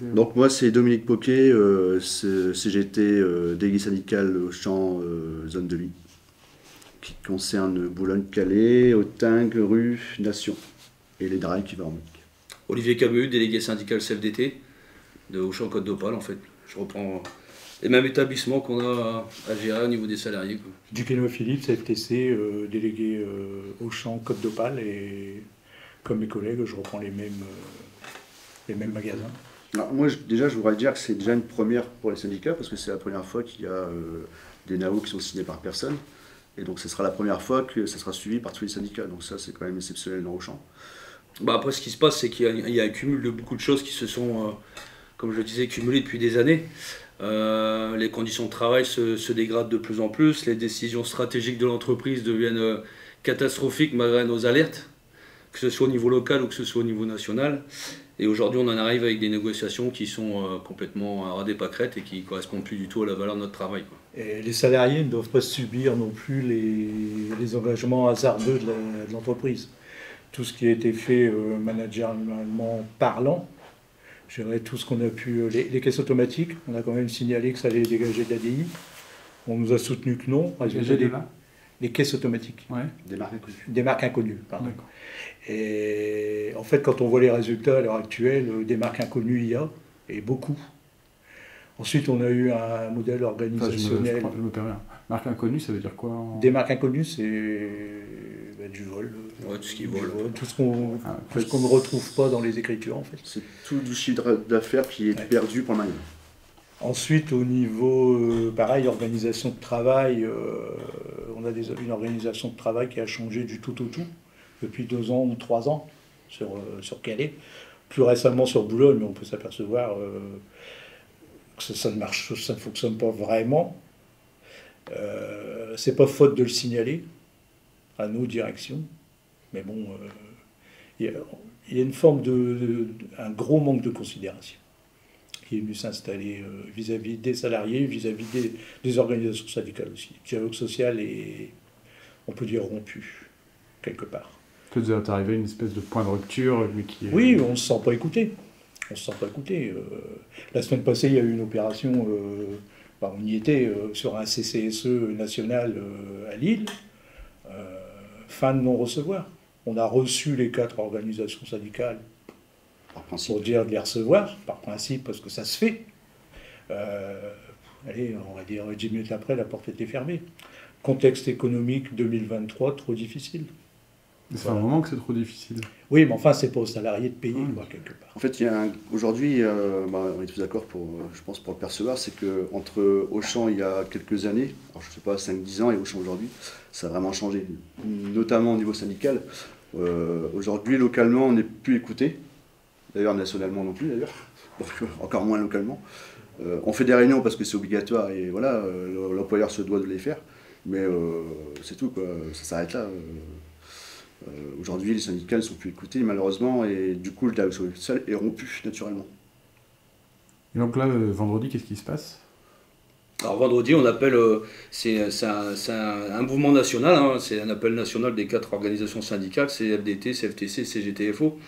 Donc moi c'est Dominique Poquet, CGT délégué syndical au champ zone de vie, qui concerne Boulogne-Calais, Autun, Rue, Nation et les drailles qui va en Munich. Olivier Camus, délégué syndical CFDT de Auchan-Côte d'Opale en fait. Je reprends les mêmes établissements qu'on a à gérer au niveau des salariés. Duquesnoy Philippe, CFTC, délégué Auchan-Côte d'Opale, et comme mes collègues, je reprends les mêmes magasins. Alors, moi déjà je voudrais dire que c'est déjà une première pour les syndicats parce que c'est la première fois qu'il y a des NAO qui sont signés par personne. Et donc ce sera la première fois que ça sera suivi par tous les syndicats. Donc ça c'est quand même exceptionnel dans Auchan. Après ce qui se passe c'est qu'il y a un cumul de beaucoup de choses qui se sont, comme je le disais, cumulées depuis des années. Les conditions de travail se dégradent de plus en plus, les décisions stratégiques de l'entreprise deviennent catastrophiques malgré nos alertes, que ce soit au niveau local ou que ce soit au niveau national. Et aujourd'hui, on en arrive avec des négociations qui sont complètement à ras des pâquerettes et qui ne correspondent plus du tout à la valeur de notre travail. Et les salariés ne doivent pas subir non plus les engagements hasardeux de l'entreprise. Tout ce qui a été fait managérialement parlant, je dirais tout ce qu'on a pu... Les caisses automatiques, on a quand même signalé que ça allait dégager de l'ADI. On nous a soutenu que non. Les caisses automatiques. Ouais. Des marques inconnues. Des marques inconnues, pardon. Et en fait, quand on voit les résultats à l'heure actuelle, des marques inconnues, il y a, et beaucoup. Ensuite, on a eu un modèle organisationnel. Je me permets. Marque inconnue, ça veut dire quoi Des marques inconnues, c'est du vol. Ouais, tout ce qui vole. Tout ce qu'on ne retrouve pas dans les écritures, en fait. C'est tout du chiffre d'affaires qui est perdu pour le magasin. Ensuite, au niveau, pareil, organisation de travail, on a une organisation de travail qui a changé du tout au tout depuis 2 ans ou 3 ans sur Calais. Plus récemment sur Boulogne, mais on peut s'apercevoir que ça ne fonctionne pas vraiment. C'est pas faute de le signaler à nos directions, mais bon, il y a une forme un gros manque de considération qui est venu s'installer vis-à-vis des salariés, vis-à-vis des organisations syndicales aussi. Le dialogue social est, on peut dire, rompu, quelque part. Peut-être vous êtes arrivé à une espèce de point de rupture, mais qui est... Oui, on ne se sent pas écouté. On se sent pas écouté. La semaine passée, il y a eu une opération, on y était, sur un CCSE national à Lille, fin de non-recevoir. On a reçu les 4 organisations syndicales pour dire de les recevoir, par principe, parce que ça se fait. Allez, on va dire 10 minutes après, la porte était fermée. Contexte économique 2023, trop difficile. C'est un moment que c'est trop difficile. Oui, mais enfin, c'est pas aux salariés de payer, quelque part. En fait, aujourd'hui, on est tous d'accord, je pense, pour le percevoir, c'est qu'entre Auchan, il y a quelques années, alors je ne sais pas, 5-10 ans, et Auchan aujourd'hui, ça a vraiment changé, notamment au niveau syndical. Aujourd'hui, localement, on n'est plus écouté. D'ailleurs, nationalement non plus, d'ailleurs. Encore moins localement. On fait des réunions parce que c'est obligatoire, et voilà, l'employeur se doit de les faire. Mais c'est tout, quoi. Ça s'arrête là. Aujourd'hui, les syndicats ne sont plus écoutés, malheureusement, et du coup, le dialogue social est rompu, naturellement. Et donc là, vendredi, qu'est-ce qui se passe? Alors vendredi, on appelle, c'est un mouvement national, hein, c'est un appel national des 4 organisations syndicales, CFDT, CFTC, CGTFO,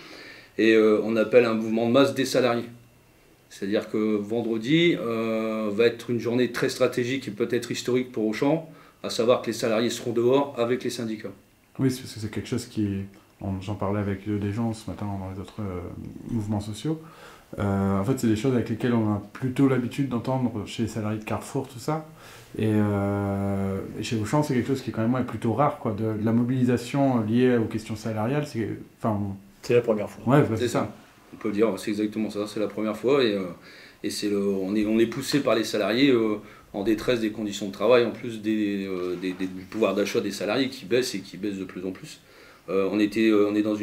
et on appelle un mouvement de masse des salariés. C'est-à-dire que vendredi va être une journée très stratégique et peut-être historique pour Auchan, à savoir que les salariés seront dehors avec les syndicats. Oui, parce que c'est quelque chose qui est... J'en parlais avec des gens ce matin dans les autres mouvements sociaux. En fait, c'est des choses avec lesquelles on a plutôt l'habitude d'entendre chez les salariés de Carrefour, tout ça. Et chez Auchan, c'est quelque chose qui est quand même plutôt rare, quoi. De la mobilisation liée aux questions salariales, c'est... C'est la première fois. Ouais, c'est ça. On peut le dire, c'est exactement ça, c'est la première fois. Et on est poussé par les salariés en détresse des conditions de travail, en plus du pouvoir d'achat des salariés qui baissent et qui baissent de plus en plus. On est dans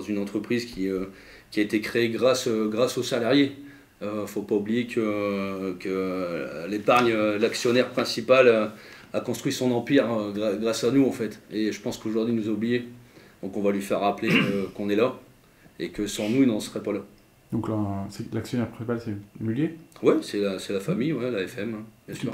une entreprise qui a été créée grâce aux salariés. Il ne faut pas oublier que l'épargne, l'actionnaire principal a construit son empire grâce à nous en fait. Et je pense qu'aujourd'hui il nous a oubliés. Donc on va lui faire rappeler qu'on est là et que sans nous il n'en serait pas là. Donc là, l'actionnaire principal, c'est Mullier? Oui, c'est la famille, ouais, la FM, bien sûr.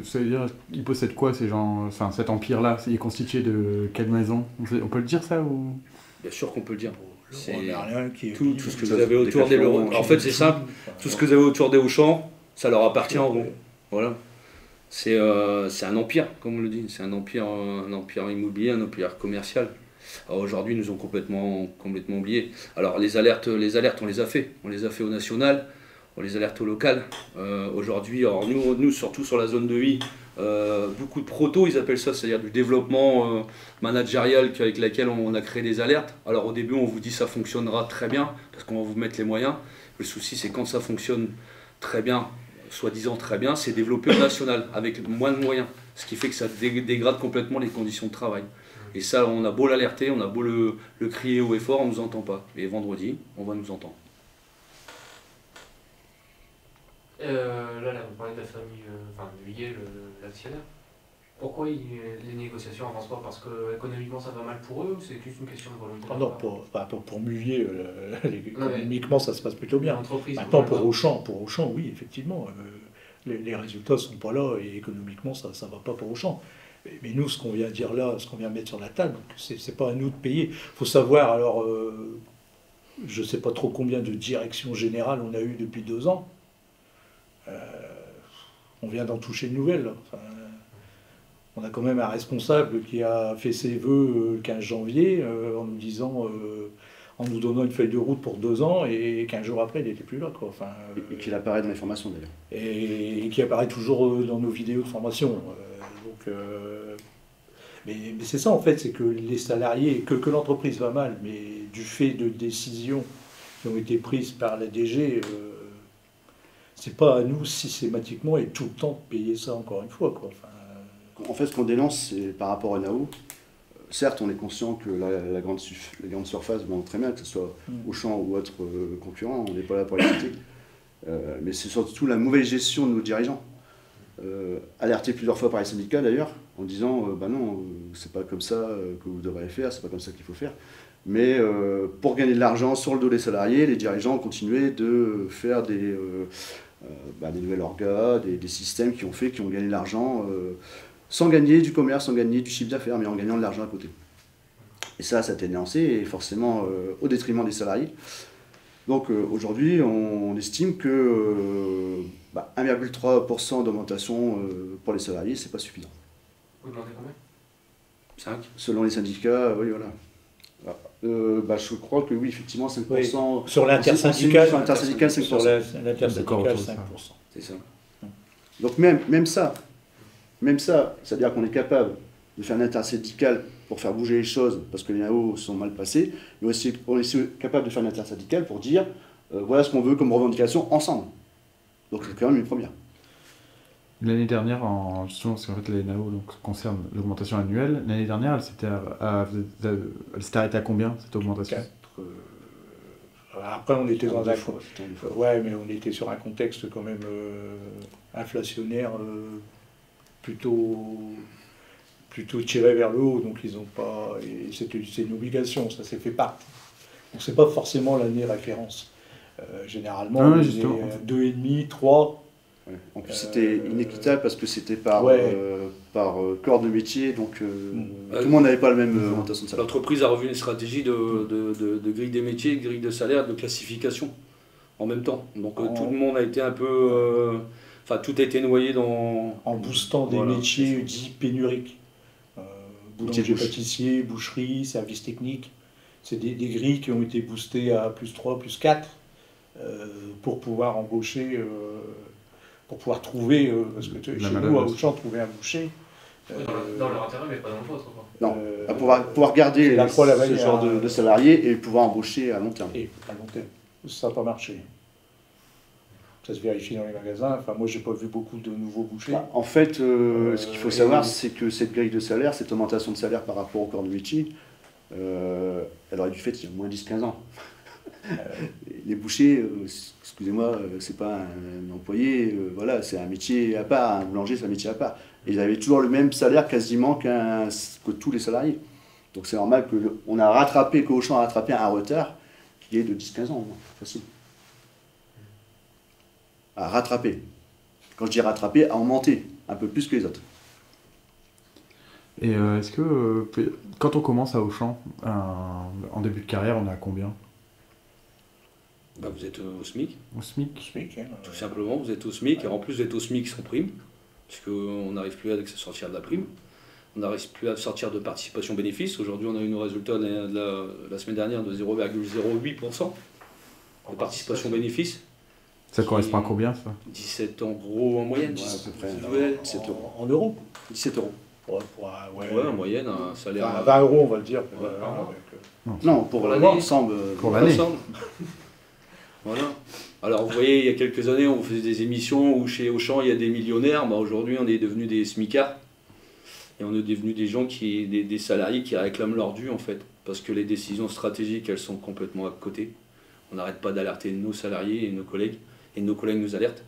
Ça veut dire, il possède quoi, ces gens, cet empire-là? Il est constitué de quelle maison? On peut le dire, ça ou... Bien sûr qu'on peut le dire. C'est Merlin qui est tout ce que ça, vous avez autour des Decathlon, En fait, c'est simple. Tout ce que vous avez autour des Auchan, ça leur appartient en gros. Ouais. Voilà. C'est un empire, comme on le dit. C'est un empire immobilier, un empire commercial. Alors aujourd'hui, ils nous ont complètement oubliés. Alors les alertes, on les a fait. On les a fait au national, on les alerte au local. Aujourd'hui, alors nous, surtout sur la zone de vie, beaucoup de protos, ils appellent ça, c'est-à-dire du développement managérial avec laquelle on a créé des alertes. Alors au début, on vous dit ça fonctionnera très bien, parce qu'on va vous mettre les moyens. Le souci, c'est quand ça fonctionne très bien, soi-disant très bien, c'est développé au national, avec moins de moyens. Ce qui fait que ça dégrade complètement les conditions de travail. Et ça, on a beau l'alerter, on a beau le crier haut et fort, on ne nous entend pas. Et vendredi, on va nous entendre. Là, vous parlez de la famille, de Huguet, l'actionnaire. Pourquoi les négociations n'avancent pas? Parce qu'économiquement ça va mal pour eux ou c'est juste une question de volonté? Ah non, pour Mullier, économiquement ça se passe plutôt bien. Maintenant pour Auchan, oui, effectivement, les résultats ne sont pas là et économiquement ça ne va pas pour Auchan. Mais nous, ce qu'on vient de dire là, ce qu'on vient de mettre sur la table, c'est pas à nous de payer. Il faut savoir, alors, je ne sais pas trop combien de directions générales on a eu depuis 2 ans. On vient d'en toucher une nouvelle. Là. Enfin, on a quand même un responsable qui a fait ses vœux le 15 janvier en nous disant, en nous donnant une feuille de route pour 2 ans, et 15 jours après, il n'était plus là. Quoi. Enfin, Et qu'il apparaît dans les formations d'ailleurs. Et qui apparaît toujours dans nos vidéos de formation. Mais c'est ça en fait, c'est que les salariés, que l'entreprise va mal, mais du fait de décisions qui ont été prises par la DG, c'est pas à nous systématiquement et tout le temps de payer ça encore une fois. Quoi. Enfin, En fait, ce qu'on dénonce, c'est par rapport à Nao. Certes, on est conscient que la grande surface vont très bien, que ce soit Auchan ou autre concurrent, on n'est pas là pour les critiquer. Mais c'est surtout la mauvaise gestion de nos dirigeants. Alerté plusieurs fois par les syndicats d'ailleurs, en disant bah non, c'est pas comme ça que vous devriez faire, c'est pas comme ça qu'il faut faire. Mais pour gagner de l'argent sur le dos des salariés, les dirigeants ont continué de faire des nouvelles orgas, des systèmes qui ont gagné de l'argent sans gagner du commerce, sans gagner du chiffre d'affaires, mais en gagnant de l'argent à côté. Et ça a été lancé, et forcément au détriment des salariés. Donc aujourd'hui, on estime que 1,3% d'augmentation pour les salariés, c'est pas suffisant. Vous demandez combien? 5. Selon les syndicats, oui, voilà. Je crois que oui, effectivement, 5%. Oui. Sur l'intersyndical, 5%. Sur l'intersyndical, 5%. C'est ça. Donc même ça, c'est-à-dire qu'on est capable de faire un intersyndical pour faire bouger les choses, parce que les NAO sont mal passés, mais aussi, on est aussi capable de faire un intersyndical pour dire voilà ce qu'on veut comme revendication ensemble. Donc c'est quand même une première. L'année dernière, justement, parce qu'en fait les NAO concernent l'augmentation annuelle, l'année dernière, elle s'était arrêtée à combien cette augmentation? 4, après, on était dans ouais, mais on était sur un contexte quand même inflationnaire plutôt tiré vers le haut, donc ils n'ont pas. C'est une obligation, ça s'est fait partie. Donc c'est pas forcément l'année référence. Généralement, on est 2,5, 3. Ouais. En plus, c'était inéquitable parce que c'était par corps de métier, donc tout le monde n'avait pas la même augmentation de salaire. L'entreprise a revu une stratégie de grille des métiers, grille de salaire, de classification en même temps. Donc tout le monde a été un peu. Tout a été noyé dans. En boostant des métiers dits pénuriques. Boulanger, pâtissier, boucherie, service technique. C'est des grilles qui ont été boostées à +3, +4 pour pouvoir embaucher. Pour pouvoir trouver, parce que chez nous, à Auchan, trouver un boucher. Dans leur intérêt, mais pas dans le vôtre. Non, à pouvoir garder ce genre de salariés et pouvoir embaucher à long terme. Et à long terme. Ça n'a pas marché. Ça se vérifie dans les magasins. Enfin, moi, j'ai pas vu beaucoup de nouveaux bouchers. En fait, ce qu'il faut savoir, c'est que cette grille de salaire, cette augmentation de salaire par rapport au corps de métier, elle aurait dû faire il y a moins 10-15 ans. Les bouchers, excusez-moi, c'est pas un employé, voilà, c'est un métier à part, un boulanger c'est un métier à part. Et ils avaient toujours le même salaire quasiment que tous les salariés. Donc c'est normal qu'Auchan a rattrapé un retard qui est de 10-15 ans, facile. À rattraper. Quand je dis rattraper, à augmenter un peu plus que les autres. Et est-ce que, quand on commence à Auchan, en début de carrière, on est à combien? Bah, vous êtes au SMIC, Au SMIC? SMIC, hein. tout simplement, vous êtes au SMIC, et en plus vous êtes au SMIC sans prime, puisqu'on n'arrive plus à sortir de la prime, on n'arrive plus à sortir de participation bénéfice. Aujourd'hui, on a eu nos résultats de la semaine dernière de 0,08% de participation bénéfice. Ça correspond à combien, ça? 17 euros en moyenne. Ouais, à peu près. Ouais, 17 euros. En euros 17 euros. Ouais, Ouais, en moyenne, un salaire. Enfin, 20 euros, on va le dire. Ouais, Voilà, par mois. avec, Non, pour l'année. l'ensemble. Pour l'année. Ensemble. Voilà. Alors vous voyez, il y a quelques années, on faisait des émissions où chez Auchan, il y a des millionnaires. Bah, aujourd'hui, on est devenus des smicards. Et on est devenus des gens des salariés qui réclament leur dû, en fait. Parce que les décisions stratégiques, elles sont complètement à côté. On n'arrête pas d'alerter nos salariés et nos collègues. Et nos collègues nous alertent.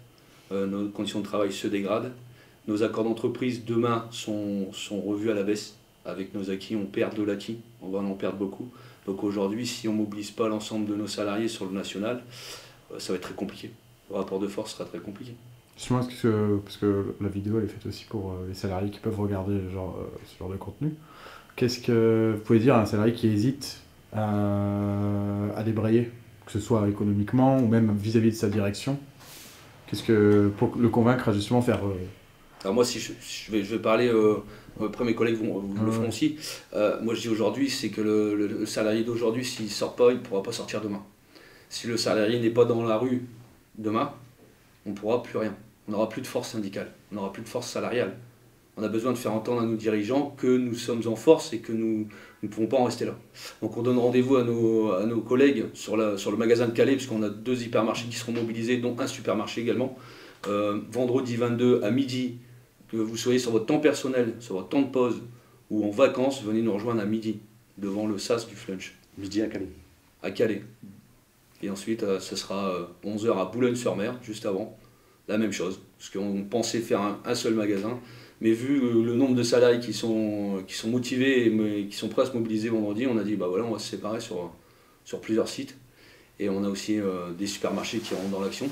Nos conditions de travail se dégradent. Nos accords d'entreprise, demain, sont revus à la baisse. Avec nos acquis, on perd de l'acquis. On va en perdre beaucoup. Donc aujourd'hui, si on ne mobilise pas l'ensemble de nos salariés sur le national, ça va être très compliqué. Le rapport de force sera très compliqué. Justement, parce que la vidéo elle est faite aussi pour les salariés qui peuvent regarder ce genre de contenu. Qu'est-ce que vous pouvez dire à un salarié qui hésite à débrayer, que ce soit économiquement ou même vis-à-vis de sa direction? Qu'est-ce que pour le convaincre à justement faire Alors moi, si je vais parler, après mes collègues le feront aussi. Moi, je dis aujourd'hui, c'est que le salarié d'aujourd'hui, s'il ne sort pas, il ne pourra pas sortir demain. Si le salarié n'est pas dans la rue demain, on ne pourra plus rien. On n'aura plus de force syndicale, on n'aura plus de force salariale. On a besoin de faire entendre à nos dirigeants que nous sommes en force et que nous ne pouvons pas en rester là. Donc on donne rendez-vous à nos collègues sur le magasin de Calais, puisqu'on a 2 hypermarchés qui seront mobilisés, dont un supermarché également. Vendredi 22 à midi, que vous soyez sur votre temps personnel, sur votre temps de pause ou en vacances, venez nous rejoindre à midi, devant le SAS du Flunch. Midi à Calais. À Calais. Et ensuite, ce sera 11h à Boulogne-sur-Mer, juste avant. La même chose, parce qu'on pensait faire un seul magasin. Mais vu le nombre de salariés qui sont motivés et qui sont prêts à se mobiliser vendredi, on a dit, bah voilà, on va se séparer sur plusieurs sites. Et on a aussi des supermarchés qui rentrent dans l'action.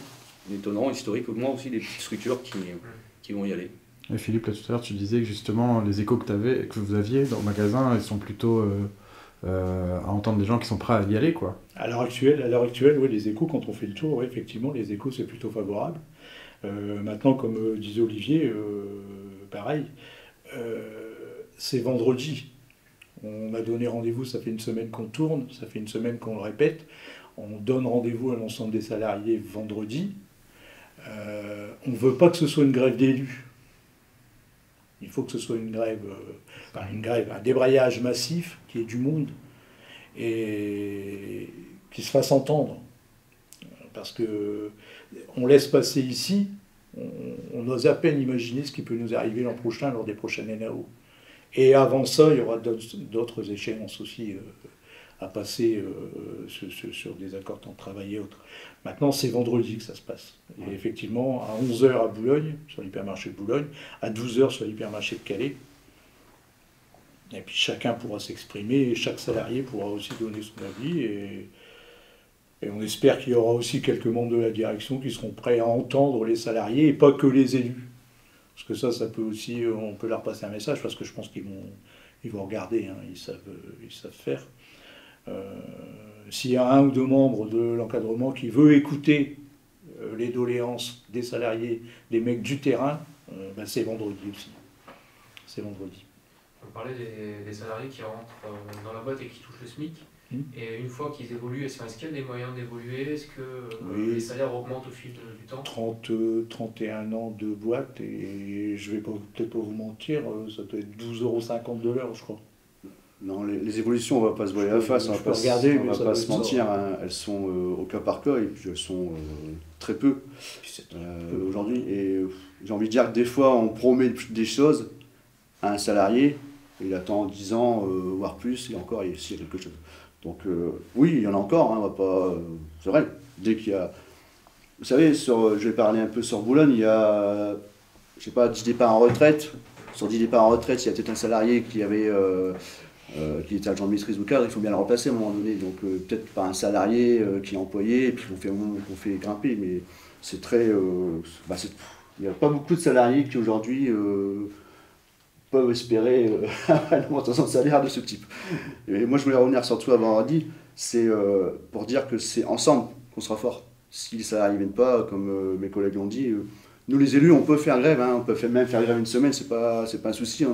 Étonnant, historiquement aussi, des petites structures qui vont y aller. Et Philippe, là tout à l'heure, tu disais que justement les échos que vous aviez dans le magasin, ils sont plutôt à entendre des gens qui sont prêts à y aller, quoi. À l'heure actuelle, oui, les échos, quand on fait le tour, ouais, effectivement, les échos, c'est plutôt favorable. Maintenant, comme disait Olivier, pareil, c'est vendredi. On a donné rendez-vous, ça fait une semaine qu'on tourne, ça fait une semaine qu'on le répète. On donne rendez-vous à l'ensemble des salariés vendredi. On ne veut pas que ce soit une grève d'élus. Il faut que ce soit une grève, un débrayage massif, qui ait du monde et qui se fasse entendre. Parce que on laisse passer ici, on ose à peine imaginer ce qui peut nous arriver l'an prochain lors des prochaines NAO. Et avant ça, il y aura d'autres échéances aussi à passer sur des accords de temps de travail et autres. Maintenant, c'est vendredi que ça se passe. Et effectivement, à 11h à Boulogne, sur l'hypermarché de Boulogne, à 12h sur l'hypermarché de Calais. Et puis chacun pourra s'exprimer, et chaque salarié pourra aussi donner son avis. Et on espère qu'il y aura aussi quelques membres de la direction qui seront prêts à entendre les salariés et pas que les élus. Parce que ça peut aussi, on peut leur passer un message, parce que je pense qu'ils vont regarder, hein, ils savent faire. S'il y a un ou deux membres de l'encadrement qui veut écouter les doléances des salariés, des mecs du terrain, c'est vendredi aussi. C'est vendredi. On parlait des salariés qui rentrent dans la boîte et qui touchent le SMIC. Et une fois qu'ils évoluent, est-ce qu'il y a des moyens d'évoluer? Est-ce que les salaires augmentent au fil du temps? 31 ans de boîte, et je vais peut-être pas vous mentir, ça doit être 12,50 € de l'heure, je crois. Non, les évolutions, on ne va pas se voir à la face, on ne va pas se mentir, hein, elles sont au cas par cas, et puis elles sont très peu aujourd'hui. Et j'ai envie de dire que des fois, on promet des choses à un salarié, il attend 10 ans, voire plus, et encore, s'il y a quelque chose. Donc oui, il y en a encore, hein, on va pas. C'est vrai, dès qu'il y a. Vous savez, je vais parler un peu sur Boulogne, il y a, je sais pas, 10 départs en retraite. Sur 10 départs en retraite, il y a peut-être un salarié qui était agent de maîtrise ou cadre, il faut bien le remplacer à un moment donné. Donc peut-être pas un salarié qui est employé et puis qu'on fait grimper, mais c'est très. Il n'y a pas beaucoup de salariés qui aujourd'hui peuvent espérer une augmentation de salaire de ce type. Et moi, je voulais revenir surtout à vendredi, c'est pour dire que c'est ensemble qu'on sera fort. Si les salariés ne viennent pas, comme mes collègues l'ont dit, nous les élus, on peut faire grève, hein, on peut même faire grève une semaine, c'est pas un souci.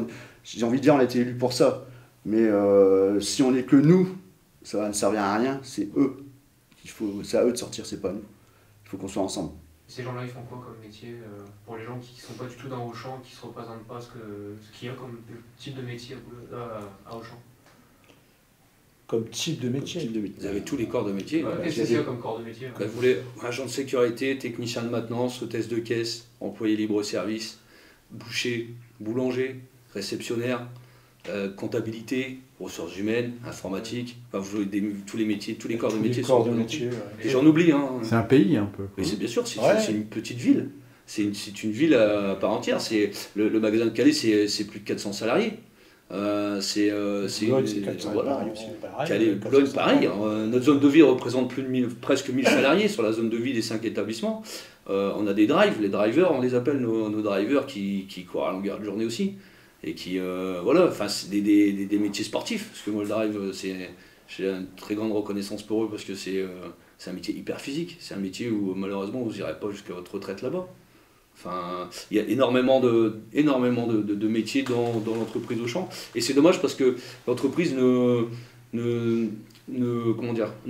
J'ai envie de dire, on a été élus pour ça. Mais si on n'est que nous, ça va ne servir à rien, c'est eux. C'est à eux de sortir, c'est pas nous. Il faut qu'on soit ensemble. Ces gens-là, ils font quoi comme métier pour les gens qui ne sont pas du tout dans Auchan, qui ne se représentent pas ce qu'il y a comme type de métier à Auchan? Comme type de métier. Vous avez tous les corps de métier. Qu'est-ce qu'il y a comme corps de métier? Vous voulez agent de sécurité, technicien de maintenance, hôtesse de caisse, employé libre-service, boucher, boulanger, réceptionnaire, comptabilité, ressources humaines, informatique, enfin, vous jouez tous les métiers, tous les corps de métier. Et j'en oublie. Hein. C'est un pays un peu. Mais c'est bien sûr, c'est une petite ville. C'est une ville à part entière. Le magasin de Calais, c'est plus de 400 salariés. Boulogne, c'est 400 voilà. pareil. Calais, Boulogne, pareil. Notre zone de vie représente presque 1000 salariés sur la zone de vie des 5 établissements. On a des drives, les drivers, on les appelle nos drivers qui courent à longueur de journée aussi. Et qui, voilà, enfin, c'est des métiers sportifs. Parce que moi, le drive, j'ai une très grande reconnaissance pour eux parce que c'est un métier hyper physique. C'est un métier où, malheureusement, vous n'irez pas jusqu'à votre retraite là-bas. Enfin, il y a énormément de métiers dans l'entreprise Auchan. Et c'est dommage parce que l'entreprise ne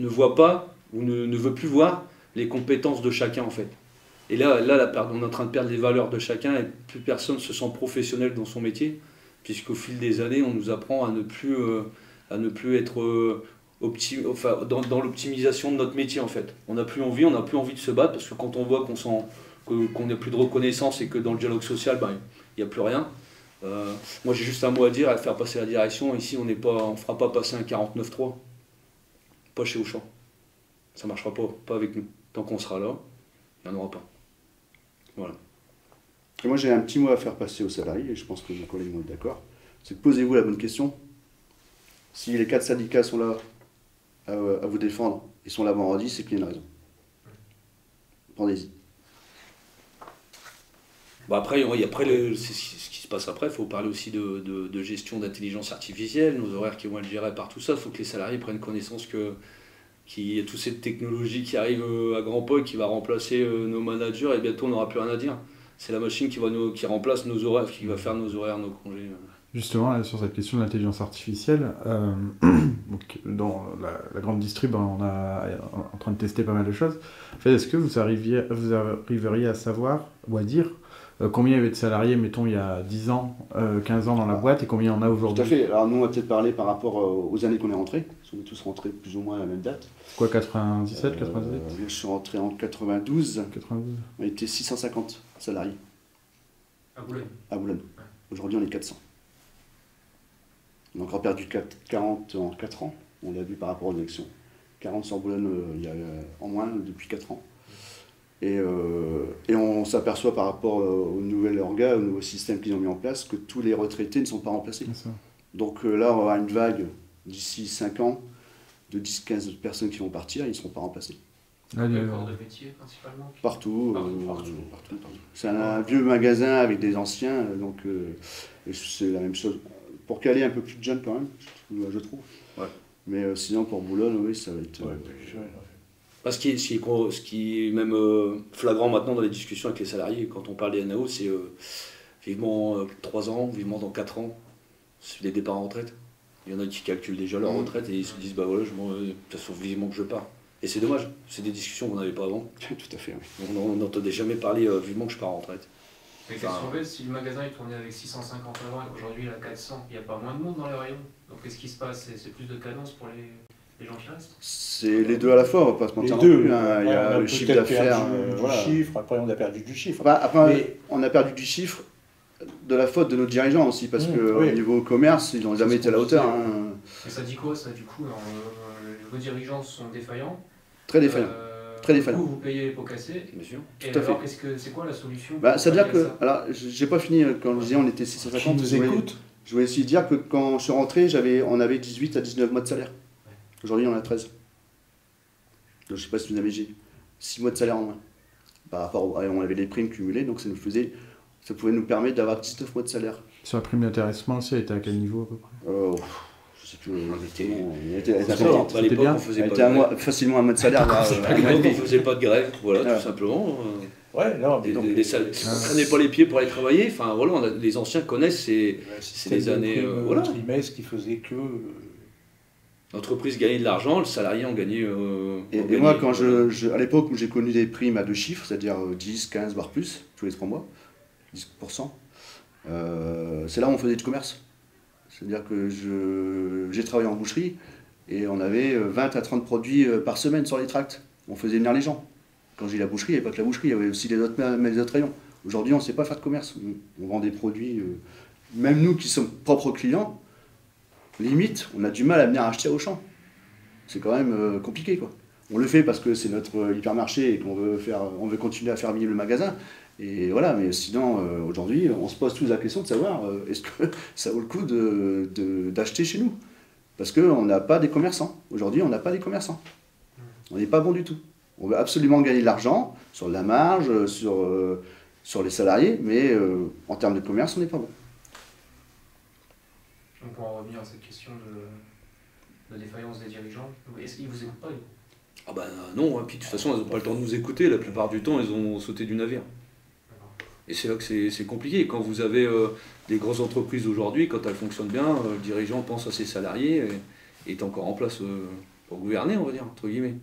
voit pas ou ne veut plus voir les compétences de chacun, en fait. Et là, on est en train de perdre les valeurs de chacun et plus personne se sent professionnel dans son métier, puisqu'au fil des années, on nous apprend à ne plus être dans l'optimisation de notre métier, en fait. On n'a plus envie de se battre, parce que quand on voit qu'on n'a plus de reconnaissance et que dans le dialogue social, ben, il n'y a plus rien. Moi, j'ai juste un mot à dire, à faire passer la direction. Ici, on ne fera pas passer un 49.3. Pas chez Auchan. Ça ne marchera pas avec nous. Tant qu'on sera là, il n'y en aura pas. Voilà. Et moi, j'ai un petit mot à faire passer aux salariés, et je pense que mes collègues vont être d'accord. C'est que posez-vous la bonne question. Si les 4 syndicats sont là à vous défendre, ils sont là vendredi, c'est qu'il y a une raison. Pendez-y. Bon, après, ce qui se passe après, il faut parler aussi de gestion d'intelligence artificielle, nos horaires qui vont être gérés par tout ça. Il faut que les salariés prennent connaissance qu'il y a toute cette technologie qui arrive à grands pas et qui va remplacer nos managers, et bientôt on n'aura plus rien à dire. C'est la machine qui remplace nos horaires, qui va faire nos horaires, nos congés. Justement, là, sur cette question de l'intelligence artificielle, donc, dans la grande distrib, on est en train de tester pas mal de choses. En fait, est-ce que vous arriveriez à savoir ou à dire combien il y avait de salariés, mettons, il y a 10 ans, 15 ans dans la boîte, et combien il y en a aujourd'hui? Tout à fait. Alors nous, on va peut-être parler par rapport aux années qu'on est rentrés. On est tous rentrés plus ou moins à la même date. C'est quoi, 97, 98? Je suis rentré en 92. 92. On était 650 salariés. À Boulogne. À Boulogne. Ouais. Aujourd'hui, on est 400. On a encore perdu 40 en 4 ans. On l'a vu par rapport aux élections. 40 sur Boulogne il y a en moins depuis 4 ans. Et on s'aperçoit par rapport au nouvel orga, au nouveau système qu'ils ont mis en place, que tous les retraités ne sont pas remplacés. Donc là, on va avoir une vague d'ici 5 ans de 10-15 personnes qui vont partir, ils ne seront pas remplacés. Quel corps de métier principalement? Partout. C'est un vieux magasin avec des anciens, donc c'est la même chose. Pour Calais, un peu plus de jeunes quand même, je trouve. Ouais. Mais sinon, pour Boulogne, oui, ça va être... plus jeune, Ce qui est même flagrant maintenant dans les discussions avec les salariés, quand on parle des NAO, c'est vivement 3 ans, vivement dans 4 ans, c'est les départs en retraite. Il y en a qui calculent déjà leur retraite et ils se disent, bah voilà, de toute façon, vivement que je pars. Et c'est dommage, c'est des discussions qu'on n'avait pas avant. Tout à fait, oui. On n'entendait jamais parler vivement que je pars en retraite. Mais question bête, si le magasin est tourné avec 650 avant et qu'aujourd'hui il a 400, il n'y a pas moins de monde dans les rayons. Donc qu'est-ce qui se passe? C'est plus de cadence pour les gens qui restent? C'est les deux à la fois, on va pas se mentir. Les deux, hein. Il y a le chiffre d'affaires. Chiffre, après on a perdu du chiffre. Après, on a perdu du chiffre de la faute de nos dirigeants aussi, parce qu'au niveau commerce, ils n'ont jamais été à la hauteur. Hein. Mais ça dit quoi ça du coup? Vos dirigeants sont défaillants? Très défaillants. Très défaillant. Vous payez les pots cassés. Bien sûr. Et tout alors, c'est quoi la solution? C'est-à-dire que, alors, j'ai pas fini quand je disais on était 650. Je voulais aussi dire que quand je suis rentré, on avait 18 à 19 mois de salaire. Ouais. Aujourd'hui, on a 13. Donc, je sais pas si vous avez 6 mois de salaire en moins. Par rapport on avait les primes cumulées, donc ça nous faisait Ça pouvait nous permettre d'avoir 19 mois de salaire. Sur la prime d'intéressement aussi, elle était à quel niveau à peu près? Je sais plus. On Elle était à l'époque, bien. on faisait elle pas était de grève. facilement un mois de salaire. là, À l'époque, on faisait pas de grève, voilà, Ouais. tout simplement. Ouais, non, mais donc, On ne traînait pas les pieds pour aller travailler. Enfin, voilà, les anciens connaissent, c'est des années. Voilà. trimestre qui faisait que. L'entreprise gagnait de l'argent, le salarié en gagnait. Et moi, quand à l'époque où j'ai connu des primes à 2 chiffres, c'est-à-dire 10, 15, voire plus, tous les 3 mois, 10%, c'est là où on faisait du commerce. C'est-à-dire que j'ai travaillé en boucherie et on avait 20 à 30 produits par semaine sur les tracts. On faisait venir les gens. Quand j'ai dit la boucherie, il n'y avait pas que la boucherie, il y avait aussi les autres rayons. Aujourd'hui, on ne sait pas faire de commerce. On vend des produits, même nous qui sommes propres clients, limite, on a du mal à venir acheter à Auchan. C'est quand même compliqué, quoi. On le fait parce que c'est notre hypermarché et qu'on veut continuer à faire vivre le magasin. Et voilà, mais sinon, aujourd'hui, on se pose tous la question de savoir est-ce que ça vaut le coup d'acheter chez nous? Parce qu'on n'a pas des commerçants. Aujourd'hui, on n'a pas des commerçants. On n'est pas bon du tout. On veut absolument gagner de l'argent sur la marge, sur les salariés, mais en termes de commerce, on n'est pas bon. Donc pour en revenir à cette question de défaillance des dirigeants, est-ce qu'ils vous écoutent pas? Ah bah non, hein. Puis de toute façon, elles n'ont pas le temps de nous écouter. La plupart du temps, elles ont sauté du navire. Et c'est là que c'est compliqué. Quand vous avez des grosses entreprises aujourd'hui, quand elles fonctionnent bien, le dirigeant pense à ses salariés et est encore en place pour gouverner, on va dire, entre guillemets.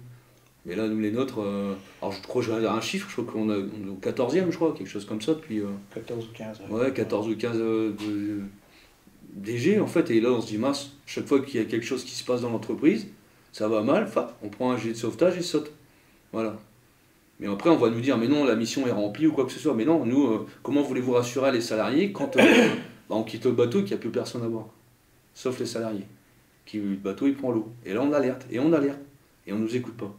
Mais là, nous, les nôtres, alors je crois que j'ai un chiffre, je crois qu'on est au 14e, je crois, quelque chose comme ça, depuis... 14 ou 15. Ouais, 14 ou 15 DG, en fait. Et là, on se dit, mince, chaque fois qu'il y a quelque chose qui se passe dans l'entreprise, ça va mal, on prend un gilet de sauvetage et saute. Voilà. Mais après, on va nous dire, mais non, la mission est remplie ou quoi que ce soit. Mais non, nous, comment voulez-vous rassurer les salariés quand on quitte le bateau et qu'il n'y a plus personne à bord? Sauf les salariés. Le bateau, il prend l'eau. Et là, on alerte. Et on alerte. Et on ne nous écoute pas.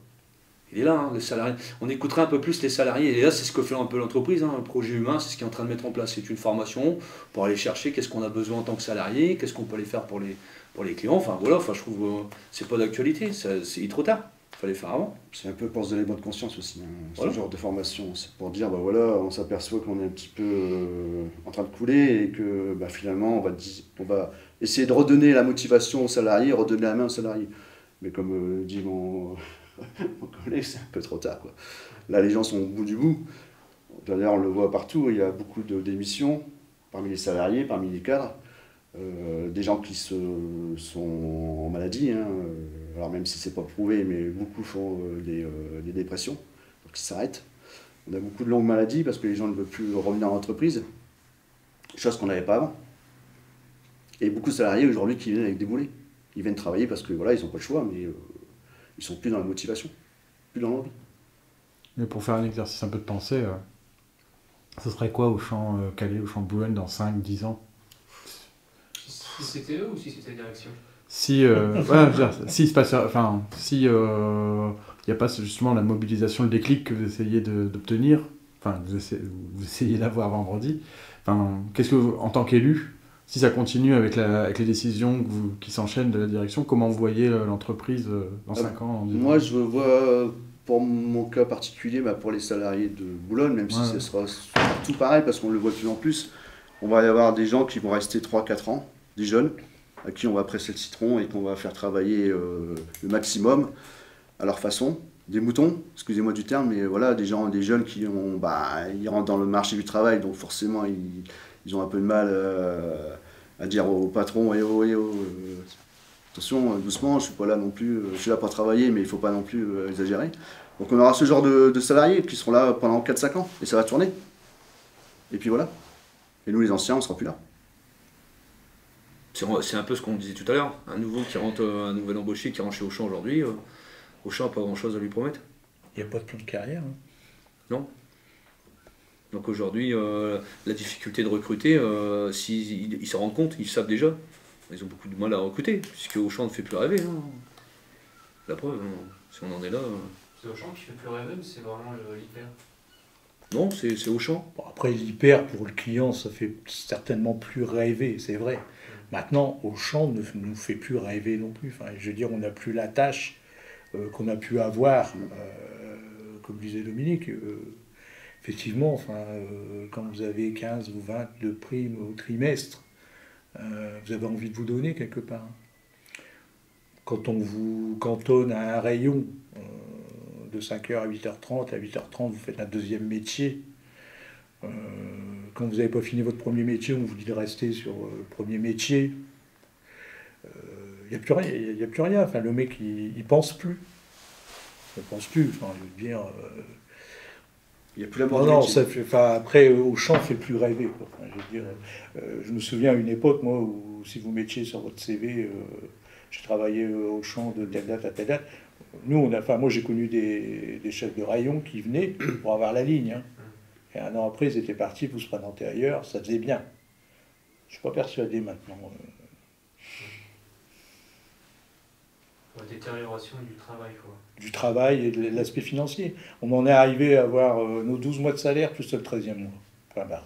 Il est là, hein, les salariés. On écouterait un peu plus les salariés. Et là, c'est ce que fait un peu l'entreprise. Hein, le projet humain, c'est ce qu'il est en train de mettre en place. C'est une formation pour aller chercher qu'est-ce qu'on a besoin en tant que salarié, qu'est-ce qu'on peut aller faire pour les clients. Enfin, voilà, je trouve c'est pas d'actualité. C'est trop tard. Il fallait faire avant. C'est un peu pour se donner bonne conscience aussi, hein, Voilà. ce genre de formation. C'est pour dire, bah voilà, on s'aperçoit qu'on est un petit peu en train de couler et que bah, finalement, on va essayer de redonner la motivation aux salariés, redonner la main aux salariés. Mais comme dit mon collègue, c'est un peu trop tard, quoi. Là, les gens sont au bout du bout. D'ailleurs, on le voit partout, il y a beaucoup de démissions parmi les salariés, parmi les cadres. Des gens qui sont en maladie, hein, alors même si c'est pas prouvé, mais beaucoup font des dépressions, donc ils s'arrêtent. On a beaucoup de longues maladies parce que les gens ne veulent plus revenir en entreprise, chose qu'on n'avait pas avant. Et beaucoup de salariés aujourd'hui qui viennent avec des boulets. Ils viennent travailler parce que voilà, ils n'ont pas le choix, mais ils sont plus dans la motivation, plus dans l'envie. Mais pour faire un exercice un peu de pensée, ce serait quoi Auchan Calais, Auchan Boulogne dans 5-10 ans? Si c'était eux ou si c'était la direction? Si, ouais, je veux dire, si se passe, enfin, si il n'y a pas justement la mobilisation, le déclic que vous essayez d'obtenir, enfin, vous essayez d'avoir vendredi, enfin, qu'est-ce que vous, en tant qu'élu, si ça continue avec les décisions qui s'enchaînent de la direction, comment vous voyez l'entreprise dans 5 ans? Moi, je vois, pour mon cas particulier, bah, pour les salariés de Boulogne, même si ce sera tout pareil, parce qu'on le voit de plus en plus, on va y avoir des gens qui vont rester 3-4 ans, des jeunes, à qui on va presser le citron et qu'on va faire travailler le maximum à leur façon. Des moutons, excusez-moi du terme, mais voilà, des jeunes qui ils rentrent dans le marché du travail, donc forcément ils ont un peu de mal à dire au patron, attention, doucement, je suis pas là non plus, je suis là pour travailler, mais il faut pas non plus exagérer. Donc on aura ce genre de salariés qui seront là pendant 4-5 ans, et ça va tourner. Et puis voilà. Et nous les anciens, on sera plus là. C'est un peu ce qu'on disait tout à l'heure. Un nouvel embauché qui rentre chez Auchan aujourd'hui, Auchan n'a pas grand-chose à lui promettre. Il n'y a pas de plan de carrière. Hein. Non. Donc aujourd'hui, la difficulté de recruter, s'ils se rendent compte, ils savent déjà, ils ont beaucoup de mal à recruter, puisque Auchan ne fait plus rêver. Hein. La preuve, si on en est là... C'est Auchan qui fait plus rêver, mais c'est vraiment l'hyper. Non, c'est Auchan. Bon, après, l'hyper, pour le client, ça fait certainement plus rêver, c'est vrai. Maintenant, Auchan ne nous fait plus rêver non plus. Enfin, je veux dire, on n'a plus la tâche qu'on a pu avoir, comme disait Dominique. effectivement, enfin, quand vous avez 15 ou 20 de primes au trimestre, vous avez envie de vous donner quelque part. Quand on vous cantonne à un rayon de 5h à 8h30, à 8h30 vous faites un deuxième métier. Quand vous n'avez pas fini votre premier métier, on vous dit de rester sur le premier métier. Il n'y a plus rien. Y a plus rien. Enfin, le mec, il pense plus. Il pense plus. Enfin, je veux dire. Il n'y a plus la mort Non, du non, métier. ça fait, enfin, après, Auchan ne fait plus rêver, quoi. Enfin, je veux dire, je me souviens à une époque, moi, où si vous mettiez sur votre CV, j'ai travaillé au Auchan de telle date à telle date. Nous, enfin, moi, j'ai connu des chefs de rayon qui venaient pour avoir la ligne. Hein. Et un an après, ils étaient partis pour se présenter ailleurs. Ça faisait bien. Je ne suis pas persuadé maintenant. La détérioration du travail, quoi. Du travail et de l'aspect financier. On en est arrivé à avoir nos 12 mois de salaire plus le 13e mois. Enfin, bah,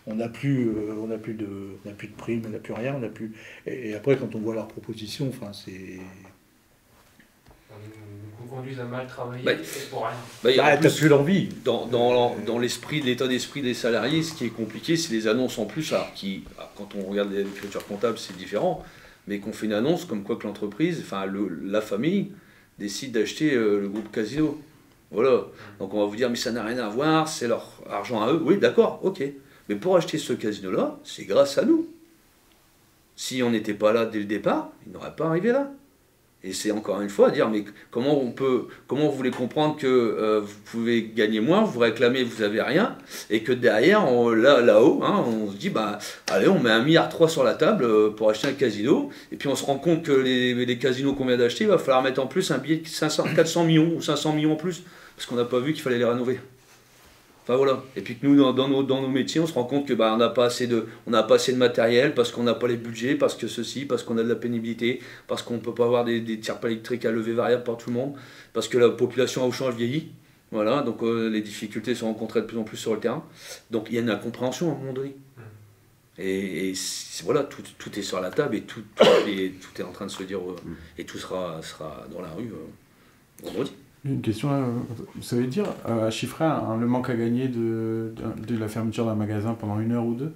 on n'a plus, de primes, on n'a plus rien, on n'a plus. Et après, quand on voit leurs propositions, enfin, c'est. Nous conduisent à mal travailler Bah, et pour rien. En T'as plus, plus l'envie. dans l'esprit, l'état d'esprit des salariés, ce qui est compliqué, c'est les annonces en plus. Alors, quand on regarde l'écriture comptable, c'est différent. Mais qu'on fait une annonce comme quoi que l'entreprise, enfin la famille, décide d'acheter le groupe Casino. Voilà. Donc on va vous dire, mais ça n'a rien à voir, c'est leur argent à eux. Oui, d'accord, ok. Mais pour acheter ce casino-là, c'est grâce à nous. Si on n'était pas là dès le départ, il n'aurait pas arrivé là. Et c'est encore une fois à dire, mais comment vous voulez comprendre que vous pouvez gagner moins, vous réclamez, vous n'avez rien, et que derrière, là-haut, hein, on se dit, bah, allez, on met 1,3 milliard sur la table pour acheter un casino, et puis on se rend compte que les casinos qu'on vient d'acheter, il va falloir mettre en plus un billet de 400 millions ou 500 millions en plus, parce qu'on n'a pas vu qu'il fallait les rénover. Enfin voilà. Et puis que nous, dans nos métiers, on se rend compte que bah, on n'a pas assez de matériel, parce qu'on n'a pas les budgets, parce que ceci, parce qu'on a de la pénibilité, parce qu'on ne peut pas avoir des tiers électriques à lever variable pour tout le monde, parce que la population à Auchan vieillit. Voilà, donc les difficultés sont rencontrées de plus en plus sur le terrain. Donc il y a une incompréhension à un moment donné. Et voilà, tout est sur la table et tout est en train de se dire, et tout sera dans la rue vendredi. Une question, vous savez dire, à chiffrer le manque à gagner de la fermeture d'un magasin pendant 1 heure ou 2?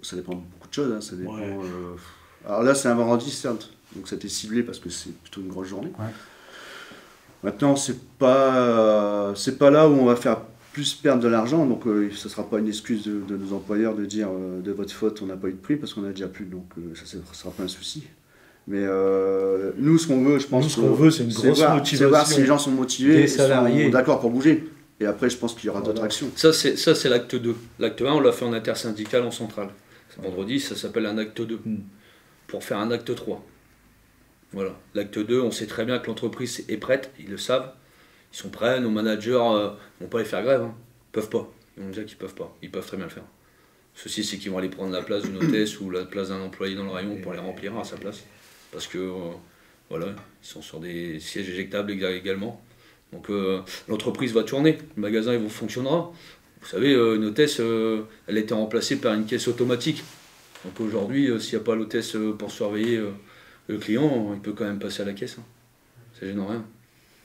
Ça dépend de beaucoup de choses. Hein. Ça dépend, Ouais. Alors là, c'est un vendredi, certes. Donc ça a été ciblé parce que c'est plutôt une grosse journée. Ouais. Maintenant, c'est pas là où on va faire plus perdre de l'argent. Donc ce ne sera pas une excuse de nos employeurs de dire de votre faute, on n'a pas eu de prix parce qu'on a déjà plus. Donc ça ne sera pas un souci. Mais nous, ce qu'on veut, je pense, Nous, ce qu'on veut, c'est une grosse voir motivation si les gens sont motivés, des salariés. sont d'accord pour bouger. Et après, je pense qu'il y aura d'autres actions. Ça, c'est l'acte 2. L'acte 1, on l'a fait en intersyndical en centrale. Vendredi, ça s'appelle un acte 2. Pour faire un acte 3. Voilà. L'acte 2, on sait très bien que l'entreprise est prête, ils le savent. Ils sont prêts, nos managers ne vont pas les faire grève. Hein. Ils peuvent pas. Ils vont dire qu'ils peuvent pas. Ils peuvent très bien le faire. Ceci, c'est qu'ils vont aller prendre la place d'une hôtesse ou la place d'un employé dans le rayon pour les remplir à sa place. Parce que, voilà, ils sont sur des sièges éjectables également. Donc l'entreprise va tourner, le magasin il fonctionnera. Vous savez, une hôtesse, elle a été remplacée par une caisse automatique. Donc aujourd'hui, s'il n'y a pas l'hôtesse pour surveiller le client, il peut quand même passer à la caisse. Hein. Ça gêne rien.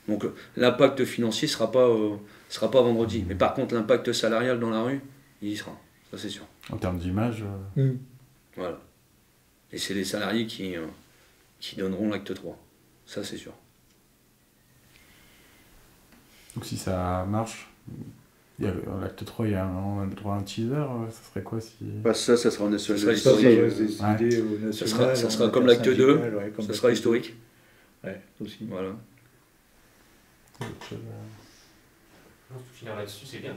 Donc l'impact financier ne sera pas vendredi. Mais par contre, l'impact salarial dans la rue, il y sera. Ça c'est sûr. En termes d'image Voilà. Et c'est les salariés qui donneront l'acte 3. Ça c'est sûr. Donc si ça marche, l'acte 3, on a le droit à un teaser, ça serait quoi si... Bah, ça sera un national. Ça Ça, sera ça va historique. se décider au national, Ça sera en comme l'acte 2, intersyndical, ouais, comme ça l'acte sera 2. historique. Ouais, aussi. Voilà. Non, tout finir là-dessus, c'est bien.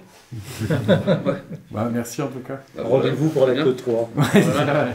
Bah, merci en tout cas. Bah, Rendez-vous pour Très bien. l'acte 3. Voilà.